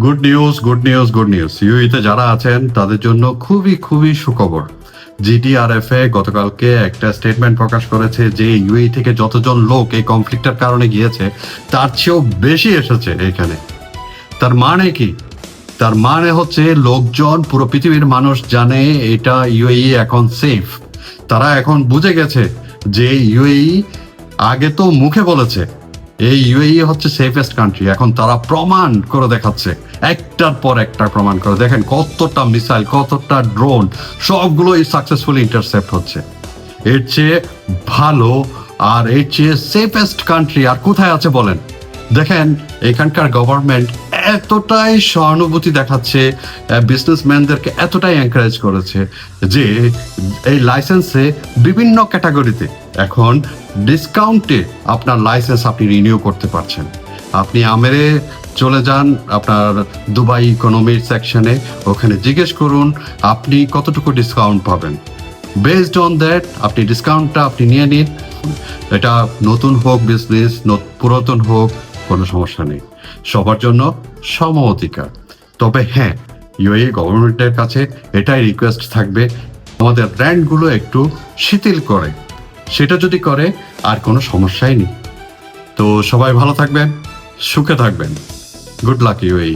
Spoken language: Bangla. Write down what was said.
Good news, good news, good news. ইউএইতে যারা আছেন তাদের জন্য খুবই খুবই সুখবর। জিডিআরএফ এ গতকালকে একটা স্টেটমেন্ট প্রকাশ করেছে যে ইউএই থেকে যতজন লোক এই কনফ্লিক্টের কারণে গিয়েছে তার চেয়েও বেশি এসেছে এখানে। তার মানে কি? তার মানে হচ্ছে লোকজন, পুরো পৃথিবীর মানুষ জানে এটা ইউএই এখন সেফ। তারা এখন বুঝে গেছে যে ইউএই, আগে তো মুখে বলেছে এই ইউএই হচ্ছে সেফেস্ট কান্ট্রি, এখন তারা প্রমাণ করে দেখাচ্ছে, একটার পর একটা প্রমাণ করে। দেখেন কতটা মিসাইল, কতটা ড্রোন, সবগুলোই সাকসেসফুলি ইন্টারসেপ্ট হচ্ছে। এর চেয়ে ভালো আর এর চেয়ে সেফেস্ট কান্ট্রি আর কোথায় আছে বলেন? দেখেন এখানকার গভর্নমেন্ট এতটাই সহানুভূতি দেখাচ্ছে, বিজনেসম্যানদেরকে এতটাই এনকারেজ করেছে যে এই লাইসেন্সে বিভিন্ন ক্যাটাগরিতে এখন ডিসকাউন্টে আপনার লাইসেন্স আপনি রিনিউ করতে পারছেন। আপনি আমেরে চলে যান আপনার দুবাই ইকোনমির সেকশনে, ওখানে জিজ্ঞেস করুন আপনি কতটুকু ডিসকাউন্ট পাবেন। বেসড অন দ্যাট আপনি ডিসকাউন্টটা আপনি নিয়ে নিন। এটা নতুন হোক বিজনেস, পুরাতন হোক, কোনো সমস্যা নেই, সবার জন্য সম অধিকার। তবে হ্যাঁ, ইউএই গভর্নমেন্টের কাছে এটাই রিকোয়েস্ট থাকবে, আমাদের ব্র্যান্ডগুলো একটু শিথিল করে। সেটা যদি করে আর কোনো সমস্যাই নেই। তো সবাই ভালো থাকবেন, সুখে থাকবেন। Good luck UAE.